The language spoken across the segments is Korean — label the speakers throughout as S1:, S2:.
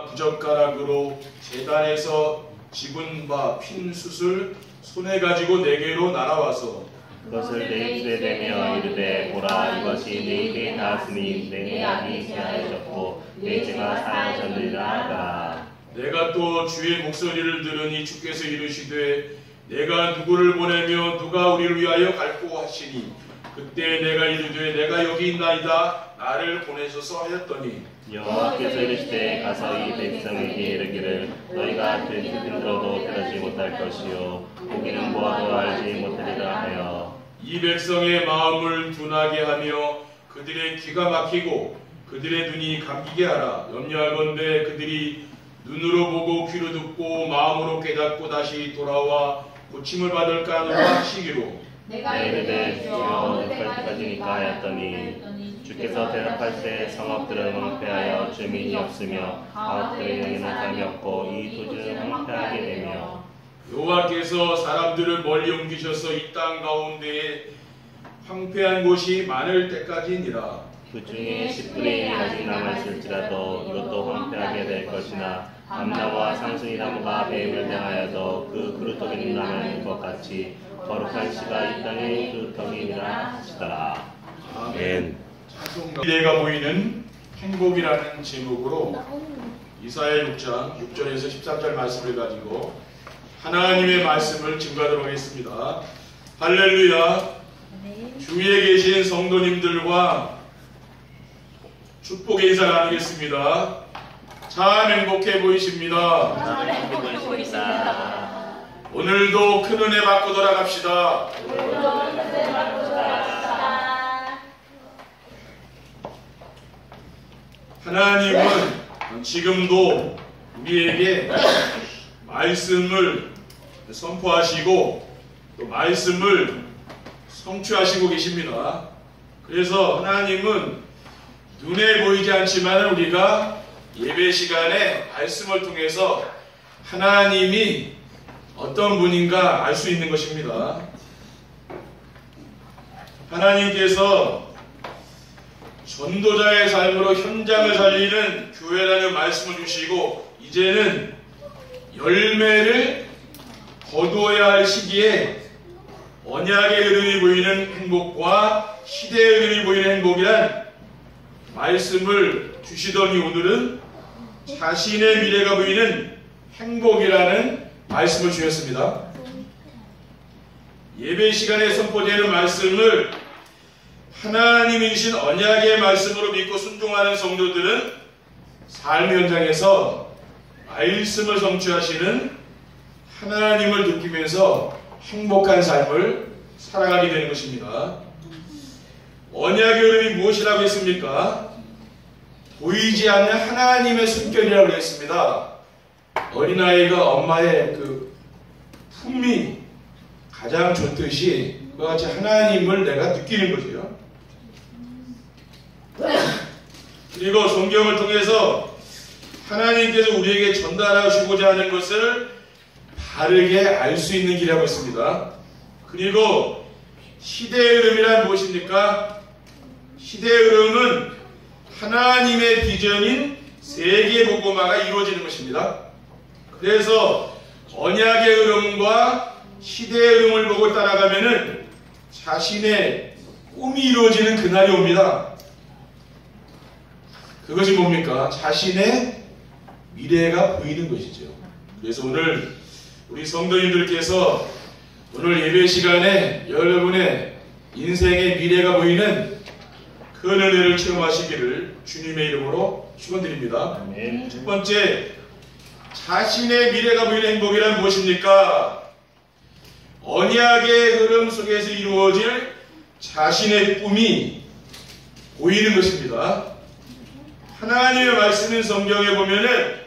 S1: 손과 부젓가락으로 제단에서 집은 바 핀 숯을 손에 가지고 내게로 날아와서
S2: 그것을 내 입에 대며 이르되 보라 이것이 내 입에 닿았으니 내 악이 사하여졌고 내 죄가 사하여졌느니라 하더라.
S1: 내가 또 주의 목소리를 들으니 주께서 이르시되 내가 누구를 보내며 누가 우리를 위하여 갈고 하시니 그때 내가 이르되 내가 여기 있나이다 나를 보내소서 하였더니
S2: 여호와께서 이르시되 가서 이 백성에게 이르기를 너희가 들어도 들으지 못할 것이요 보기는 보아도 알지 못하리라 하여
S1: 이 백성의 마음을 둔하게 하며 그들의 귀가 막히고 그들의 눈이 감기게 하라. 염려하건대 그들이 눈으로 보고 귀로 듣고 마음으로 깨닫고 다시 돌아와 고침을 받을까 하노라 하시기로
S2: 내가 이르되 주여 어디까지 때까지니까 하였더니 주께서 대답할 때 성읍들은 황폐하여 주민이 없으며 가옥들의 영에는 삶이 없고 이 도시는 황폐하게 되며
S1: 여호와께서 사람들을 멀리 옮기셔서 이 땅 가운데에 황폐한 곳이 많을 때까지니라.
S2: 그 중에 10분의 1이 아직 남아있을지라도 이것도 황폐하게 될 것이나 암나무와 상수리나무가 배임을 당하여도 그 그루터기는 남아있는 것 같이 거룩한 씨가 이 땅의 그루터기니라 하시더라. 아멘.
S1: 미래가 보이는 행복이라는 제목으로 이사야 6장 6절에서 13절 말씀을 가지고 하나님의 말씀을 증거하도록 하겠습니다. 할렐루야. 주위에 계신 성도님들과 축복의 인사를 나누겠습니다. 참 행복해 보이십니다. 오늘도 큰 은혜 받고 돌아갑시다. 하나님은 지금도 우리에게 말씀을 선포하시고 또 말씀을 성취하시고 계십니다. 그래서 하나님은 눈에 보이지 않지만 우리가 예배 시간에 말씀을 통해서 하나님이 어떤 분인가 알 수 있는 것입니다. 하나님께서 전도자의 삶으로 현장을 살리는 교회라는 말씀을 주시고 이제는 열매를 거두어야 할 시기에 언약의 흐름이 보이는 행복과 시대의 흐름이 보이는 행복이란 말씀을 주시더니 오늘은 자신의 미래가 보이는 행복이라는 말씀을 주셨습니다. 예배 시간에 선포되는 말씀을 하나님이신 언약의 말씀으로 믿고 순종하는 성도들은 삶의 현장에서 말씀을 성취하시는 하나님을 느끼면서 행복한 삶을 살아가게 되는 것입니다. 언약의 흐름이 무엇이라고 했습니까? 보이지 않는 하나님의 숨결이라고 했습니다. 어린아이가 엄마의 그 품이 가장 좋듯이 그와 같이 하나님을 내가 느끼는 거죠. 그리고 성경을 통해서 하나님께서 우리에게 전달하시고자 하는 것을 바르게 알 수 있는 길이라고 했습니다. 그리고 시대의 흐름이란 무엇입니까? 시대의 흐름은 하나님의 비전인 세계복음화가 이루어지는 것입니다. 그래서 언약의 흐름과 시대의 흐름을 보고 따라가면은 자신의 꿈이 이루어지는 그날이 옵니다. 그것이 뭡니까? 자신의 미래가 보이는 것이죠. 그래서 오늘 우리 성도님들께서 오늘 예배 시간에 여러분의 인생의 미래가 보이는 그 은혜를 체험하시기를 주님의 이름으로 축원드립니다. 첫 번째, 자신의 미래가 보이는 행복이란 무엇입니까? 언약의 흐름 속에서 이루어질 자신의 꿈이 보이는 것입니다. 하나님의 말씀인 성경에 보면은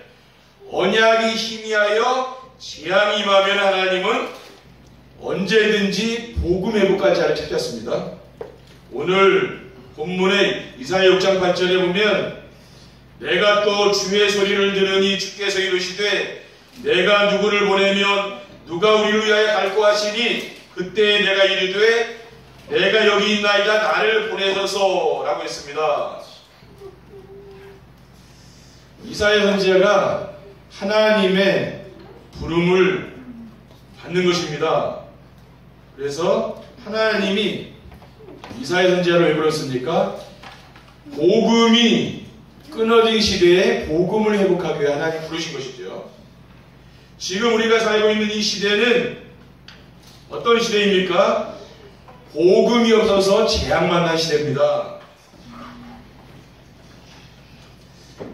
S1: 언약이 희미하여 재앙이 임하면 하나님은 언제든지 복음 회복할 자를 찾았습니다. 오늘 본문의 이사야 6장 8절에 보면 내가 또 주의 소리를 들으니 주께서 이르시되 내가 누구를 보내면 누가 우리를 위하여 갈고 하시니 그때 내가 이르되 내가 여기 있나이다 나를 보내소서 라고 했습니다. 이사야 선지자가 하나님의 부름을 받는 것입니다. 그래서 하나님이 이사야 선지자를 왜 불렀습니까? 복음이 끊어진 시대에 복음을 회복하기 위해 하나님 부르신 것이죠. 지금 우리가 살고 있는 이 시대는 어떤 시대입니까? 복음이 없어서 재앙만 난 시대입니다.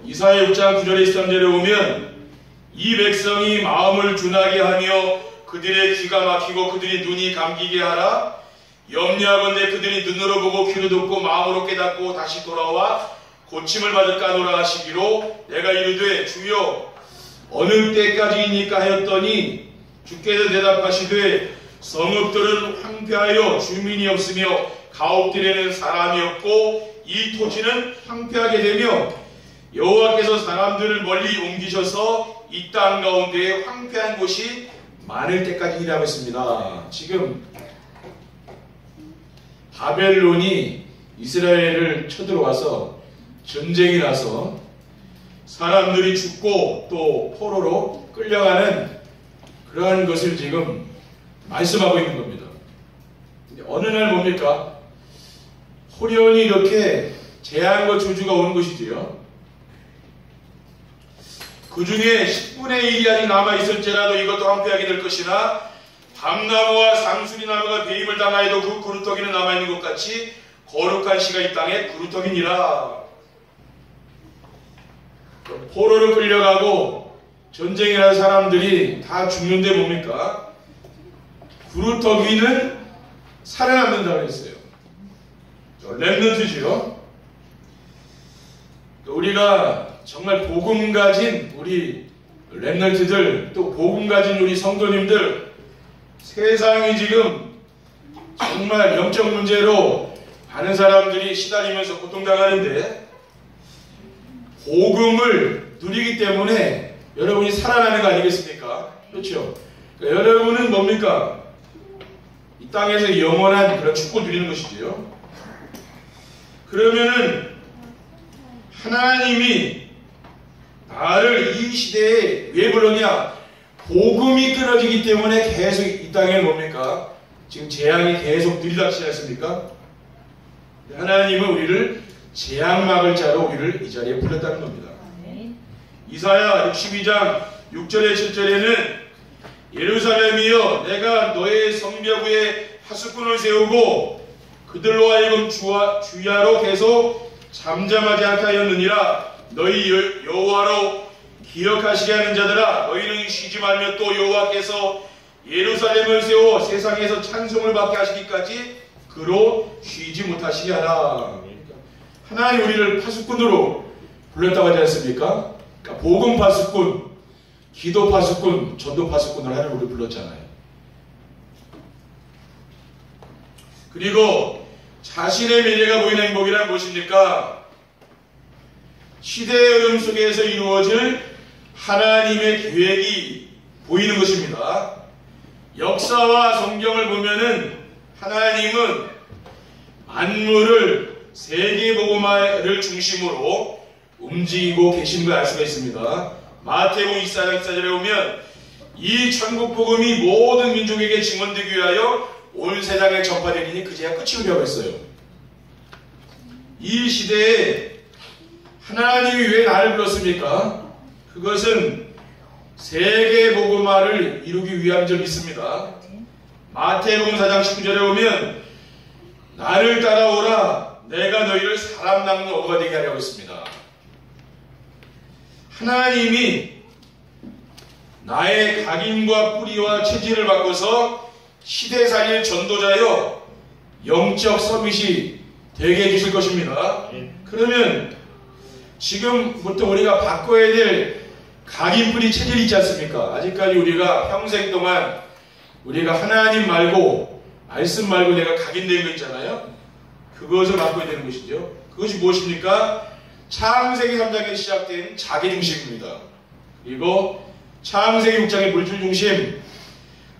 S1: 이사야 6장 9절에 13절에 보면 이 백성이 마음을 둔하게 하며 그들의 귀가 막히고 그들이 눈이 감기게 하라. 염려하건대 그들이 눈으로 보고 귀로 듣고 마음으로 깨닫고 다시 돌아와 고침을 받을까 하노라 하시기로 내가 이르되 주여 어느 때까지이니까 하였더니 주께서 대답하시되 성읍들은 황폐하여 주민이 없으며 가옥들에는 사람이 없고 이 토지는 황폐하게 되며 여호와께서 사람들을 멀리 옮기셔서 이 땅 가운데에 황폐한 곳이 많을 때까지이라고 했습니다. 지금 바벨론이 이스라엘을 쳐들어와서 전쟁이 나서 사람들이 죽고 또 포로로 끌려가는 그러한 것을 지금 말씀하고 있는 겁니다. 근데 어느 날 뭡니까? 호련히 이렇게 재앙과 저주가 오는 것이지요. 그 중에 10분의 1이 아직 남아있을지라도 이것도 황폐하게 될 것이나 밤나무와 상수리나무가 배임을 당하여도 그 그루터기는 남아있는 것 같이 거룩한 씨가 이 땅에 그루터기니라. 포로로 끌려가고 전쟁에 난 사람들이 다 죽는데 뭡니까? 그루터기는 살아남는다고 했어요. 렘넌트지요. 우리가 정말 복음 가진 우리 렘넌트들, 또 복음 가진 우리 성도님들, 세상이 지금 정말 영적 문제로 많은 사람들이 시달리면서 고통당하는데 복음을 누리기 때문에 여러분이 살아나는 거 아니겠습니까? 그렇죠? 그러니까 여러분은 뭡니까? 이 땅에서 영원한 그런 축복을 누리는 것이지요. 그러면은 하나님이 나를 이 시대에 왜 불렀냐? 복음이 끊어지기 때문에 계속 이 땅에 뭡니까? 지금 재앙이 계속 들이닥치지 않습니까? 하나님은 우리를 재앙 막을 자로 우리를 이 자리에 불렀다는 겁니다. 이사야 62장 6절에 7절에는 예루살렘이여 내가 너의 성벽 위에 파수꾼을 세우고 그들로 하여금 주야로 계속 잠잠하지 않게 하였느니라. 너희 여호와로 기억하시게 하는 자들아 너희는 쉬지 말며 또 여호와께서 예루살렘을 세워 세상에서 찬송을 받게 하시기까지 그로 쉬지 못하시게 하라. 하나님 우리를 파수꾼으로 불렀다고 하지 않습니까? 그러니까 복음 파수꾼, 기도 파수꾼, 전도 파수꾼을 하나님 우리를 불렀잖아요. 그리고 자신의 미래가 보이는 행복이란 무엇입니까? 시대의 흐름 속에서 이루어질 하나님의 계획이 보이는 것입니다. 역사와 성경을 보면은 하나님은 만물을 세계복음화를 중심으로 움직이고 계신 걸 알 수가 있습니다. 마태복음 24장 24절에 보면 이 천국 복음이 모든 민족에게 증언되기 위하여 온 세상에 전파되리니 그제야 끝이 오려고 했어요. 이 시대에 하나님이 왜 나를 불렀습니까? 그것은 세계복음화를 이루기 위함인 줄 믿습니다. 마태복음 4장 19절에 보면 나를 따라오라 내가 너희를 사람 낚는 어부가 되게 하려고 했습니다. 하나님이 나의 각인과 뿌리와 체질을 바꿔서 시대살릴 전도자여 영적 서밋이 되게 해주실 것입니다. 그러면 지금부터 우리가 바꿔야 될 각인 뿌리 체질이 있지 않습니까? 아직까지 우리가 평생 동안 우리가 하나님 말고 말씀 말고 내가 각인된 거 있잖아요. 그것을 바꿔야 되는 것이죠. 그것이 무엇입니까? 창세기 3장에 시작된 자기중심입니다. 그리고 창세기 6장의 물질중심,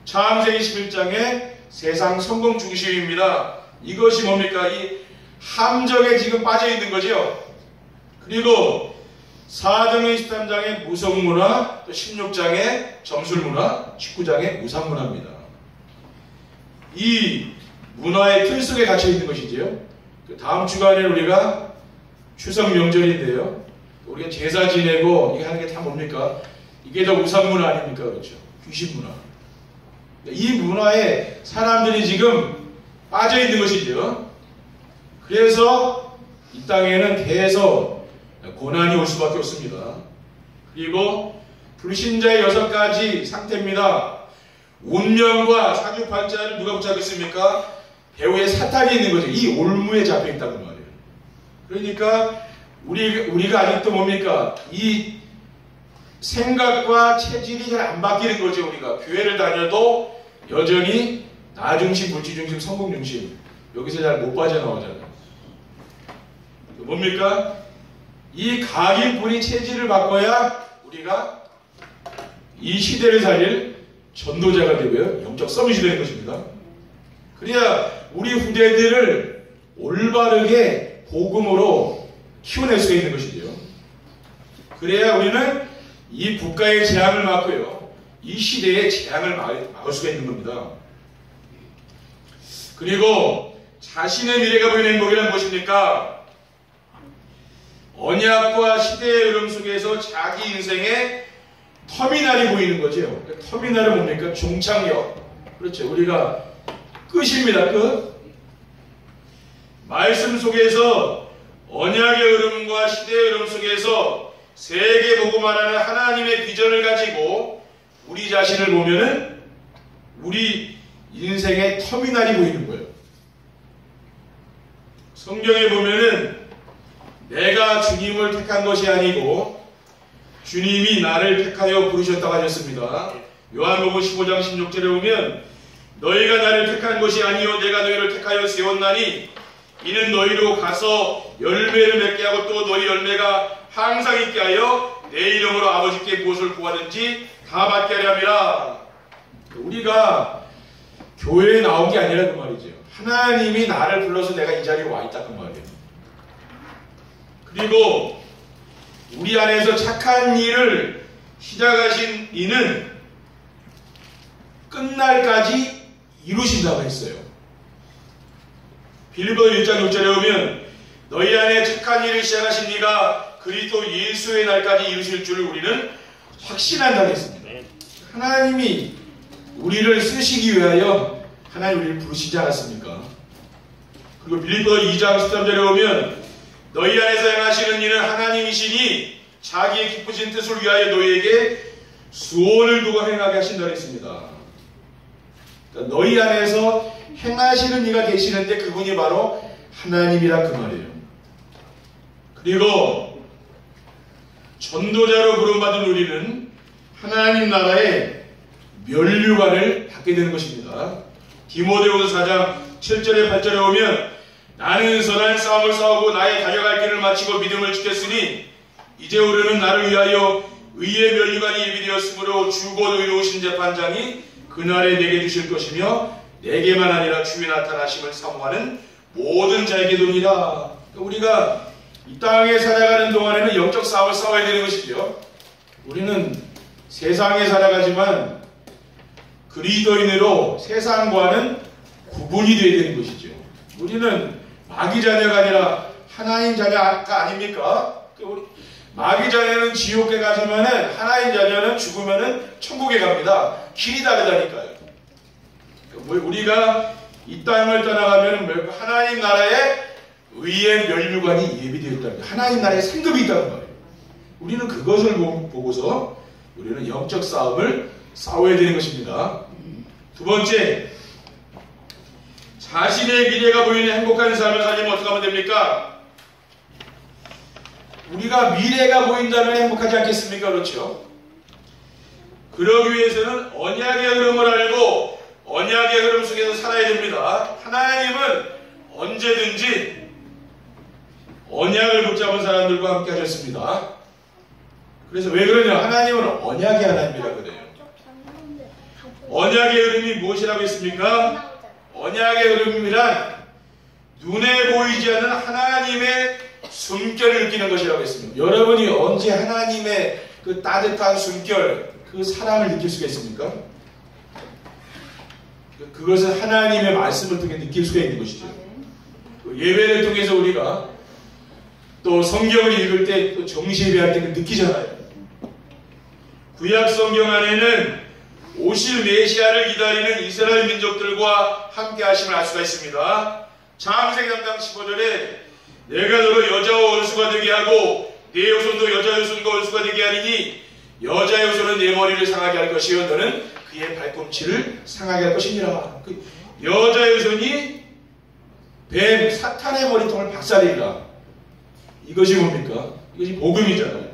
S1: 창세기 11장의 세상 성공중심입니다. 이것이 뭡니까? 이 함정에 지금 빠져있는 거죠. 그리고 4등의 13장의 무성문화, 또 16장의 점술문화, 19장의 무상문화입니다. 이 문화의 틀 속에 갇혀 있는 것이지요. 다음 주간에 우리가 추석 명절인데요. 우리가 제사 지내고 이게 하는 게 다 뭡니까? 이게 다 무상문화 아닙니까? 그렇죠. 귀신문화. 이 문화에 사람들이 지금 빠져 있는 것이죠. 그래서 이 땅에는 계속 고난이 올 수밖에 없습니다. 그리고 불신자의 6가지 상태입니다. 운명과 사주팔자를 누가 붙잡겠습니까? 배후에 사탄이 있는 거죠. 이 올무에 잡혀 있다고 말이에요. 그러니까 우리가 아직도 뭡니까? 이 생각과 체질이 잘 안 바뀌는 거죠. 우리가 교회를 다녀도 여전히 나중심, 물질중심, 성공중심 여기서 잘 못 빠져나오잖아요. 뭡니까? 이 각인꾼이 체질을 바꿔야 우리가 이 시대를 살릴 전도자가 되고요. 영적 서밋이 되는 것입니다. 그래야 우리 후대들을 올바르게 복음으로 키워낼 수 있는 것이죠. 그래야 우리는 이 국가의 재앙을 막고요. 이 시대의 재앙을 막을 수가 있는 겁니다. 그리고 자신의 미래가 보이는 행복이란 무엇입니까? 언약과 시대의 흐름 속에서 자기 인생의 터미널이 보이는 거죠. 터미널은 뭡니까? 종착역. 그렇죠. 우리가 끝입니다. 끝. 말씀 속에서 언약의 흐름과 시대의 흐름 속에서 세계 복음화라는 하나님의 비전을 가지고 우리 자신을 보면은 우리 인생의 터미널이 보이는 거예요. 성경에 보면은 내가 주님을 택한 것이 아니고 주님이 나를 택하여 부르셨다고 하셨습니다. 요한복음 15장 16절에 보면 너희가 나를 택한 것이 아니요 내가 너희를 택하여 세웠나니 이는 너희로 가서 열매를 맺게 하고 또 너희 열매가 항상 있게 하여 내 이름으로 아버지께 무엇을 구하든지 다 받게 하려 함이라. 우리가 교회에 나온 게 아니라 그 말이죠. 하나님이 나를 불러서 내가 이 자리에 와 있다 그 말이에요. 그리고 우리 안에서 착한 일을 시작하신 이는 끝날까지 이루신다고 했어요. 빌립보서 1장 6절에 보면 너희 안에 착한 일을 시작하신 이가 그리스도 예수의 날까지 이루실 줄을 우리는 확신한다고 했습니다. 하나님이 우리를 쓰시기 위하여 하나님 우리를 부르시지 않았습니까? 그리고 빌립보서 2장 13절에 보면 너희 안에서 행하시는 일은 하나님이시니 자기의 기쁘신 뜻을 위하여 너희에게 수원을 두고 행하게 하신다고 했습니다. 그러니까 너희 안에서 행하시는 이가 계시는데 그분이 바로 하나님이라 그 말이에요. 그리고 전도자로 부름받은 우리는 하나님 나라의 면류관을 받게 되는 것입니다. 디모데후서 4장 7절에 8절에 오면 나는 선한 싸움을 싸우고 나의 달려갈 길을 마치고 믿음을 지켰으니 이제 우리는 나를 위하여 의의 면류관이 예비되었으므로 주고 의로우신 재판장이 그날에 내게 주실 것이며 내게만 아니라 주의 나타나심을 사모하는 모든 자에게 도니라. 우리가 이 땅에 살아가는 동안에는 영적 싸움을 싸워야 되는 것이죠. 우리는 세상에 살아가지만 그리스도인으로 세상과는 구분이 되어야 되는 것이죠. 우리는 마귀 자녀가 아니라 하나님 자녀가 아닙니까? 마귀 자녀는 지옥에 가지만은 하나님 자녀는 죽으면은 천국에 갑니다. 길이 다르다니까요. 우리가 이 땅을 떠나가면 하나님 나라의 의의 면류관이 예비되어 있다. 하나님 나라의 상급이 있다는 말이에요. 우리는 그것을 보고서 우리는 영적 싸움을 싸워야 되는 것입니다. 두 번째, 자신의 미래가 보이는 행복한 삶을 살려면 어떻게 하면 됩니까? 우리가 미래가 보인다면 행복하지 않겠습니까? 그렇죠? 그러기 위해서는 언약의 흐름을 알고 언약의 흐름 속에서 살아야 됩니다. 하나님은 언제든지 언약을 붙잡은 사람들과 함께 하셨습니다. 그래서 왜 그러냐? 하나님은 언약의 하나님이라 그래요. 언약의 흐름이 무엇이라고 했습니까? 언약의 흐름이란 눈에 보이지 않는 하나님의 숨결을 느끼는 것이라고 했습니다. 여러분이 언제 하나님의 그 따뜻한 숨결, 그 사랑을 느낄 수가 있습니까? 그것은 하나님의 말씀을 통해 느낄 수가 있는 것이죠. 예배를 통해서 우리가 또 성경을 읽을 때 또 정시예배할 때 느끼잖아요. 구약 성경 안에는 오실 메시아를 기다리는 이스라엘 민족들과 함께 하심을 알 수가 있습니다. 창세기 3장 15절에 내가 너로 여자와 원수가 되게 하고 네 후손도 여자 후손과 원수가 되게 하리니 여자의 후손은 내 머리를 상하게 할 것이요 너는 그의 발꿈치를 상하게 할 것이니라. 그 여자의 후손이 뱀 사탄의 머리통을 박살내리라. 이것이 뭡니까? 이것이 복음이잖아요.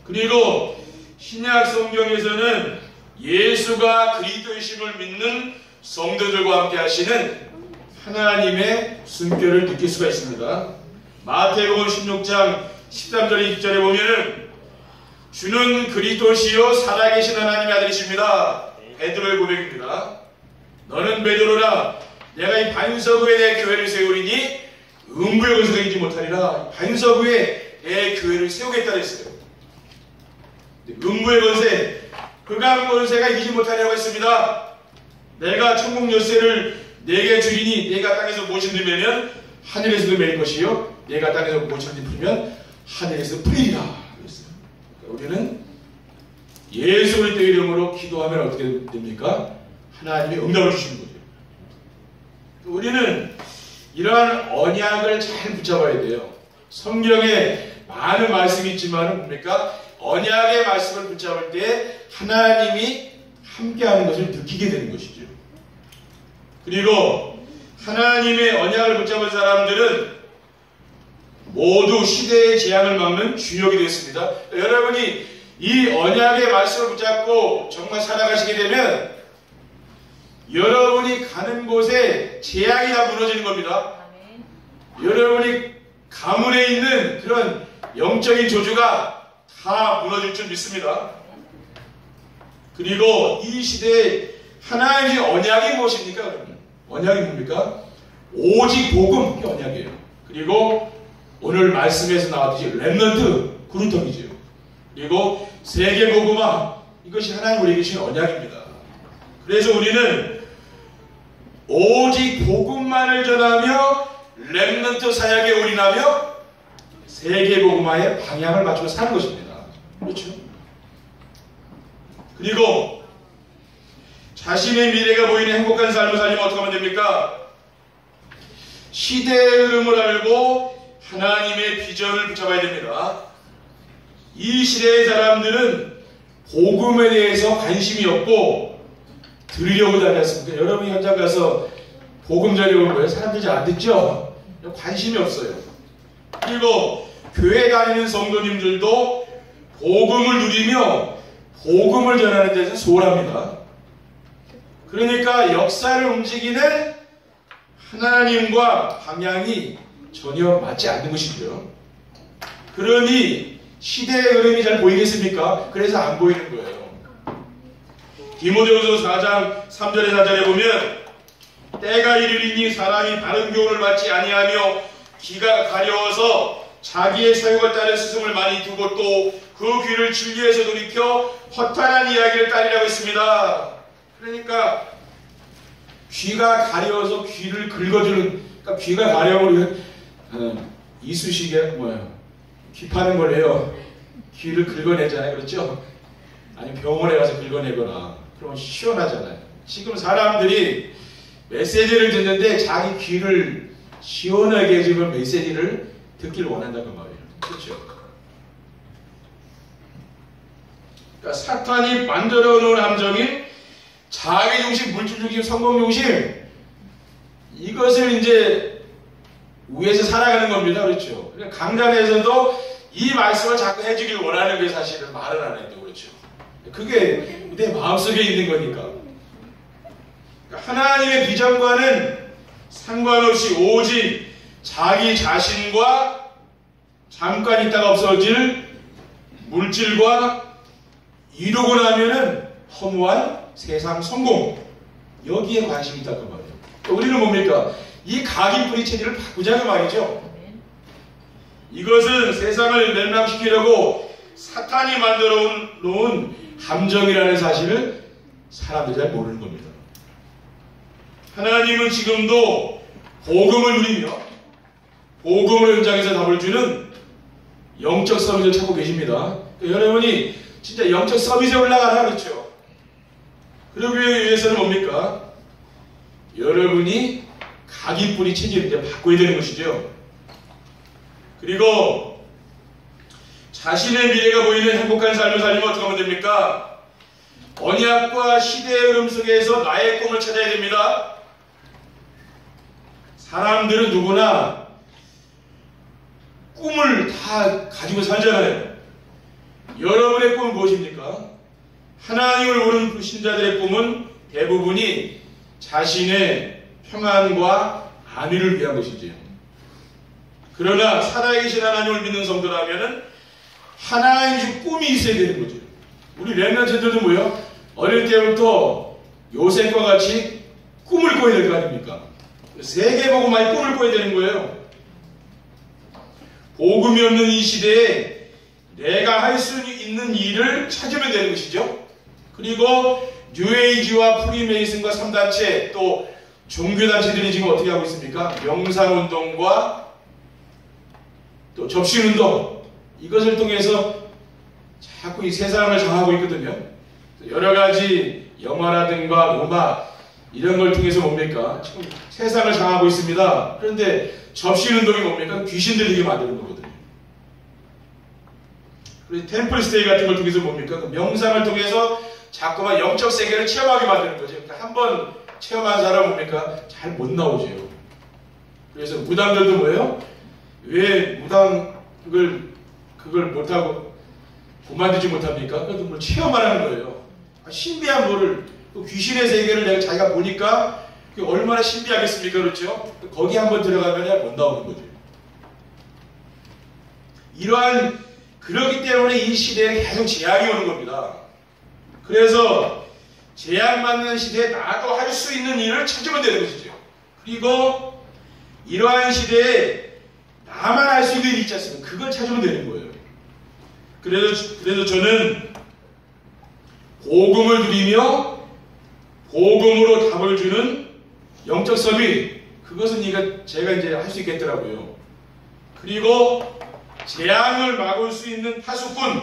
S1: 그리고 신약 성경에서는 예수가 그리스도이심을 믿는 성도들과 함께 하시는 하나님의 숨결을 느낄 수가 있습니다. 마태복음 16장 13절 20절에 보면은 주는 그리스도시요 살아계신 하나님의 아들이십니다. 베드로의 고백입니다. 너는 베드로라 내가 이 반석 위에 내 교회를 세우리니 음부의 권세가 이기지 못하리라. 반석 위에 내 교회를 세우겠다 했어요. 음부의 권세, 흑암 권세가 이기지 못하리라고 했습니다. 내가 천국 열쇠를 내게 주리니 내가 땅에서 무엇을 넣으면 하늘에서도 매일 것이요 내가 땅에서 무엇을 풀면 하늘에서 풀리리라 그랬어요. 우리는 예수 그리스도의 이름으로 기도하면 어떻게 됩니까? 하나님이 응답을 주시는 거죠. 우리는 이러한 언약을 잘 붙잡아야 돼요. 성경에 많은 말씀이 있지만 뭡니까? 언약의 말씀을 붙잡을 때 하나님이 함께하는 것을 느끼게 되는 것이죠. 그리고 하나님의 언약을 붙잡은 사람들은 모두 시대의 재앙을 막는 주역이 됐습니다. 여러분이 이 언약의 말씀을 붙잡고 정말 살아가시게 되면 여러분이 가는 곳에 재앙이 다 무너지는 겁니다. 여러분이 가문에 있는 그런 영적인 조주가 다 무너질 줄 믿습니다. 그리고 이 시대에 하나님의 언약이 무엇입니까? 언약이 뭡니까? 오직 복음, 그게 언약이에요. 그리고 오늘 말씀에서 나왔듯이 렘넌트, 그루터기죠. 그리고 세계복음화, 이것이 하나님 우리에게 주신 언약입니다. 그래서 우리는 오직 복음만을 전하며 렘넌트 사역에 올인하며 세계복음화의 방향을 맞추고 사는 것입니다. 그렇죠? 그리고 자신의 미래가 보이는 행복한 삶을 살려면 어떻게 하면 됩니까? 시대의 흐름을 알고 하나님의 비전을 붙잡아야 됩니다. 이 시대의 사람들은 복음에 대해서 관심이 없고 들으려고 하지 않습니까? 여러분이 현장 가서 복음 전하려고 거예요. 사람들이 잘 안 듣죠? 관심이 없어요. 그리고 교회 다니는 성도님들도 복음을 누리며 복음을 전하는 데서 소홀합니다. 그러니까 역사를 움직이는 하나님과 방향이 전혀 맞지 않는 것이죠. 그러니 시대의 흐름이 잘 보이겠습니까? 그래서 안 보이는 거예요. 디모데후서 4장 3절에 4절에 보면 때가 이르리니 사람이 바른 교훈을 받지 아니하며 귀가 가려워서 자기의 사욕을 따른 스승을 많이 두고 또 그 귀를 진리에서 돌이켜 허탄한 이야기를 따르라고 했습니다. 그러니까 귀가 가려워서 귀를 긁어주는, 그러니까 귀가 가려우면 이쑤시개 뭐예요? 귀 파는 거래요. 귀를 긁어내잖아요, 그렇죠? 아니 병원에 가서 긁어내거나 그러면 시원하잖아요. 지금 사람들이 메시지를 듣는데 자기 귀를 시원하게 해주는 메시지를 듣길 원한다고 말이에요. 그렇죠? 그러니까 사탄이 만들어 놓은 함정인 자기중심, 물질중심, 성공중심, 이것을 이제 위에서 살아가는 겁니다. 그렇죠? 그러니까 강단에서도 이 말씀을 자꾸 해주길 원하는 게 사실은 말을 안 해도 그렇죠. 그게 내 마음속에 있는 거니까. 그러니까 하나님의 비전과는 상관없이 오직 자기 자신과 잠깐 있다가 없어질 물질과 이루고 나면은 허무한 세상 성공, 여기에 관심이 있다고 말이에요. 우리는 뭡니까? 이 각인뿌리 체질을 바꾸자는 말이죠. 이것은 세상을 멸망시키려고 사탄이 만들어 놓은 함정이라는 사실을 사람들이 잘 모르는 겁니다. 하나님은 지금도 복음을 누리며 복음을 현장에서 답을 주는 영적 서밋을 찾고 계십니다. 여러분이 진짜 영적 서밋에 올라가라 그렇죠. 그러기 위해서는 뭡니까? 여러분이 각인뿌리 체질을 이제 바꿔야 되는 것이죠. 그리고 자신의 미래가 보이는 행복한 삶을 살려면 어떻게 하면 됩니까? 언약과 시대의 흐름 속에서 나의 꿈을 찾아야 됩니다. 사람들은 누구나 꿈을 다 가지고 살잖아요. 여러분의 꿈은 무엇입니까? 하나님을 모르는 신자들의 꿈은 대부분이 자신의 평안과 안위를 위한 것이지요. 그러나 살아계신 하나님을 믿는 성도라면 하나님 주 꿈이 있어야 되는 거죠. 우리 렘넌트들도 뭐요? 어릴 때부터 요셉과 같이 꿈을 꿔야 될 거 아닙니까? 세계 보고 많이 꿈을 꿔야 되는 거예요. 복음이 없는 이 시대에 내가 할 수 있는 일을 찾으면 되는 것이죠. 그리고 뉴에이지와 프리메이슨과 3단체 또 종교단체들이 지금 어떻게 하고 있습니까? 명상운동과 또 접신운동, 이것을 통해서 자꾸 이 세상을 장하고 있거든요. 여러 가지 영화라든가 음악 이런 걸 통해서 뭡니까? 지금 세상을 장하고 있습니다. 그런데 접신운동이 뭡니까? 귀신 들리게 만드는 거거든요. 그리고 템플스테이 같은 걸 통해서 뭡니까? 그 명상을 통해서 자꾸만 영적 세계를 체험하게 만드는 거죠. 그러니까 한번 체험한 사람 뭡니까? 잘 못 나오죠. 그래서 무당들도 뭐예요? 왜 무당을 그걸 못하고 그만두지 못합니까? 그래도 뭘 체험하라는 거예요. 신비한 거를, 또 귀신의 세계를 내가 자기가 보니까 그게 얼마나 신비하겠습니까? 그렇죠? 거기 한번 들어가면 못 나오는 거죠. 그렇기 때문에 이 시대에 계속 재앙이 오는 겁니다. 그래서 재앙받는 시대에 나도 할 수 있는 일을 찾으면 되는 것이죠. 그리고 이러한 시대에 나만 할 수 있는 일이 있지 않습니까? 그걸 찾으면 되는 거예요. 그래서 저는 복음을 누리며 복음으로 답을 주는 영적 서밋, 그것은 제가 이제 할 수 있겠더라고요. 그리고 재앙을 막을 수 있는 파수꾼,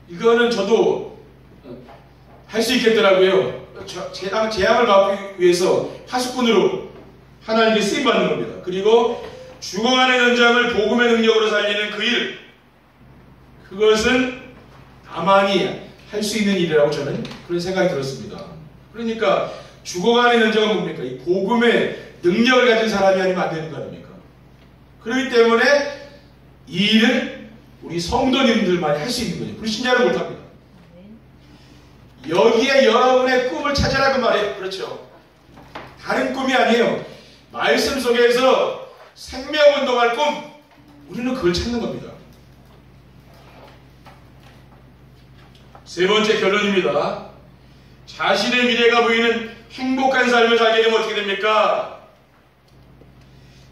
S1: 이거는 저도 할 수 있겠더라고요. 재앙을 막기 위해서 파수꾼으로 하나님께 쓰임받는 겁니다. 그리고 죽어가는 현장을 복음의 능력으로 살리는 그 일, 그것은 나만이 할 수 있는 일이라고 저는 그런 생각이 들었습니다. 그러니까 죽어가는 현장은 뭡니까? 이 복음의 능력을 가진 사람이 아니면 안 되는 거 아닙니까? 그렇기 때문에 이 일은 우리 성도님들만이 할 수 있는 거죠. 불신자는 못합니다. 여기에 여러분의 꿈을 찾아라 그 말이에요. 그렇죠. 다른 꿈이 아니에요. 말씀 속에서 생명운동할 꿈, 우리는 그걸 찾는 겁니다. 세 번째 결론입니다. 자신의 미래가 보이는 행복한 삶을 살게 되면 어떻게 됩니까?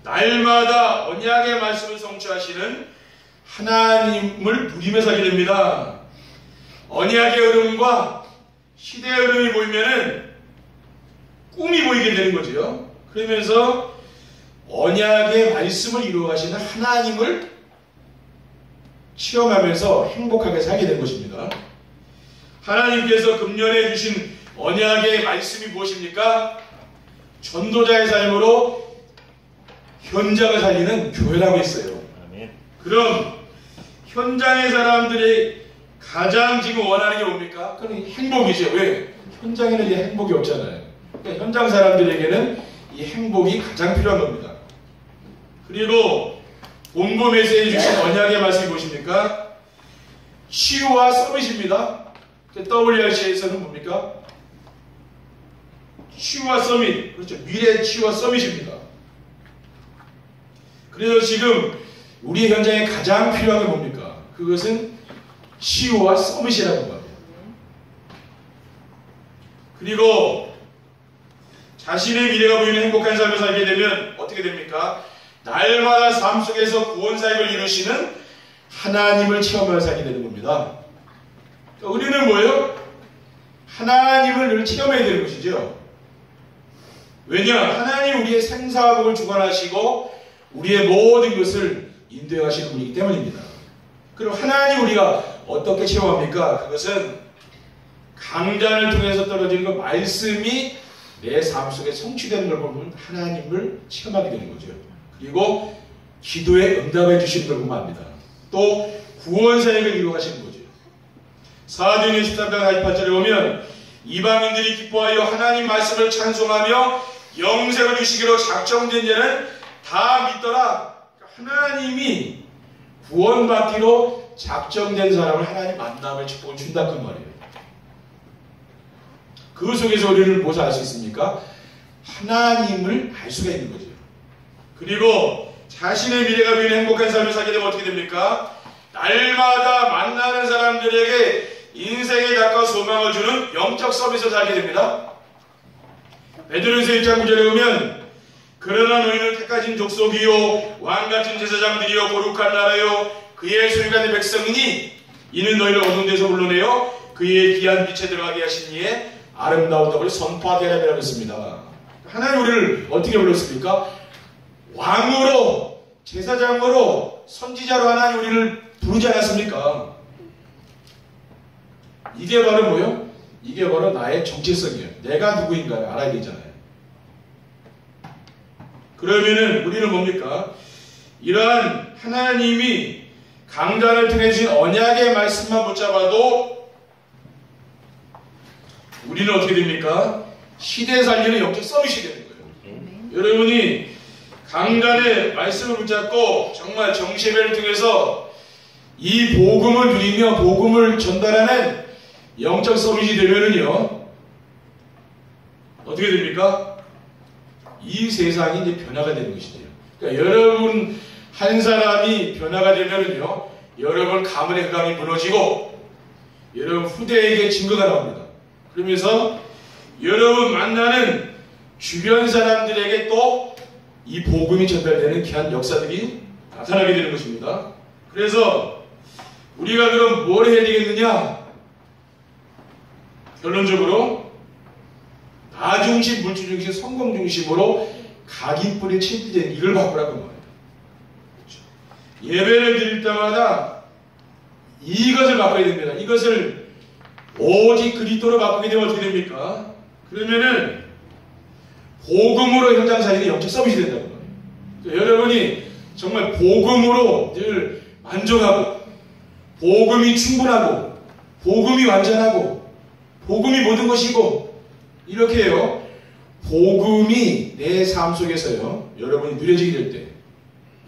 S1: 날마다 언약의 말씀을 성취하시는 하나님을 누리며 살게 됩니다. 언약의 흐름과 시대의 흐름이 보이면은 꿈이 보이게 되는 거죠. 그러면서 언약의 말씀을 이루어가시는 하나님을 체험하면서 행복하게 살게 된 것입니다. 하나님께서 금년에 주신 언약의 말씀이 무엇입니까? 전도자의 삶으로 현장을 살리는 교회라고 했어요. 그럼 현장의 사람들이 가장 지금 원하는 게 뭡니까? 그건 행복이죠. 왜? 현장에는 이제 행복이 없잖아요. 그러니까 현장 사람들에게는 이 행복이 가장 필요한 겁니다. 그리고 본부 메시지 주신 언약의 말씀이 무엇입니까? 치유와 서밋입니다. WRC에서는 뭡니까? 치유와 서밋, 그렇죠. 미래 치유와 서밋입니다. 그래서 지금 우리 현장에 가장 필요한 게 뭡니까? 그것은 치유와 서밋이라는 거예요. 그리고 자신의 미래가 보이는 행복한 삶을 살게 되면 어떻게 됩니까? 날마다 삶 속에서 구원 사역을 이루시는 하나님을 체험하며 살게 되는 겁니다. 그러니까 우리는 뭐예요? 하나님을 늘 체험해야 되는 것이죠. 왜냐? 하나님 우리의 생사복을 주관하시고 우리의 모든 것을 인도해 가시는 분이기 때문입니다. 그럼 하나님 우리가 어떻게 체험합니까? 그것은 강단을 통해서 떨어지는 그 말씀이 내 삶 속에 성취되는 걸 보면 하나님을 체험하게 되는 거죠. 그리고 기도에 응답해 주시는 걸 보면 압니다. 또 구원 사역을 이루어 가시는 거죠. 사도행전 13장 48절에 보면 이방인들이 기뻐하여 하나님 말씀을 찬송하며 영생을 주시기로 작정된 자는 다 믿더라. 하나님이 구원받기로 작정된 사람을 하나님 만남을 축복을 준다 그 말이에요. 그 속에서 우리를 무엇을 알 수 있습니까? 하나님을 알 수가 있는 거죠. 그리고 자신의 미래가 보이는 행복한 삶을 살게 되면 어떻게 됩니까? 날마다 만나는 사람들에게 인생에 닿고 소망을 주는 영적 서비스를 살게 됩니다. 베드로전서 1장 9절에 보면 그러나 너희는 택하신 족속이요 왕같은 제사장들이요 거룩한 나라요 그의 소유가 된 백성이니 이는 너희를 어두운 데서 불러내어 그의 귀한 빛에 들어가게 하신 이의 아름다운 덕을 선포하게 하라고 했습니다. 하나님 우리를 어떻게 불렀습니까? 왕으로, 제사장으로, 선지자로 하나님 우리를 부르지 않았습니까? 이게 바로 뭐예요? 이게 바로 나의 정체성이에요. 내가 누구인가를 알아야 되잖아요. 그러면은 우리는 뭡니까? 이러한 하나님이 강단을 통해 주신 언약의 말씀만 붙잡아도 우리는 어떻게 됩니까? 시대에 살리는 영적 서밋이 되는 거예요. 여러분이 강단의 말씀을 붙잡고 정말 정시회를 통해서 이 복음을 누리며 복음을 전달하는 영적 서밋이 되면은요 어떻게 됩니까? 이 세상이 이제 변화가 되는 것이죠. 그러니까 여러분 한 사람이 변화가 되면은요 여러분 가문의 흑암이 무너지고 여러분 후대에게 증거가 나옵니다. 그러면서 여러분 만나는 주변 사람들에게 또 이 복음이 전달되는 귀한 역사들이 나타나게 되는 것입니다. 그래서 우리가 그럼 뭘 해야 되겠느냐? 결론적으로 나 중심, 물질 중심, 성공 중심으로 각인 뿌리 체질된 이걸 바꾸라고 말해요. 예배를 드릴 때마다 이것을 바꿔야 됩니다. 이것을 오직 그리스도로 바꾸게 되면 어떻게 됩니까? 그러면은 복음으로 현장 살리는 영적 서밋이 된다고 말해요. 여러분이 정말 복음으로 늘 만족하고 복음이 충분하고 복음이 완전하고 복음이 모든 것이고 이렇게 해요. 복음이 내 삶 속에서요 여러분이 누려지게 될 때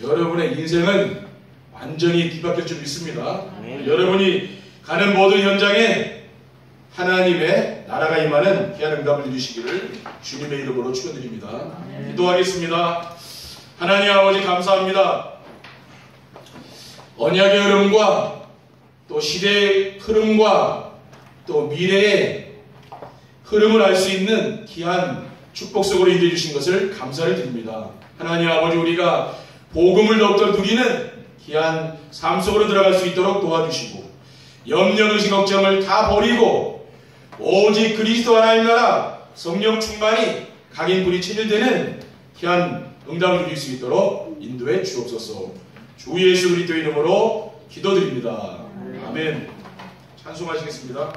S1: 여러분의 인생은 완전히 뒤바뀔 줄 믿습니다. 여러분이 가는 모든 현장에 하나님의 나라가 임하는 귀한 응답을 이루시기를 주님의 이름으로 축원드립니다. 기도하겠습니다. 하나님 아버지 감사합니다. 언약의 흐름과 또 시대의 흐름과 또 미래의 흐름을 알 수 있는 귀한 축복 속으로 인도해 주신 것을 감사를 드립니다. 하나님 아버지 우리가 복음을 더욱더 누리는 귀한 삶 속으로 들어갈 수 있도록 도와주시고 염려, 의심, 걱정을 다 버리고 오직 그리스도 하나님 나라 성령 충만이 각인 뿌리 체질되는 귀한 응답을 누릴 수 있도록 인도해 주옵소서. 주 예수 그리스도 이름으로 기도드립니다. 아멘. 찬송하시겠습니다.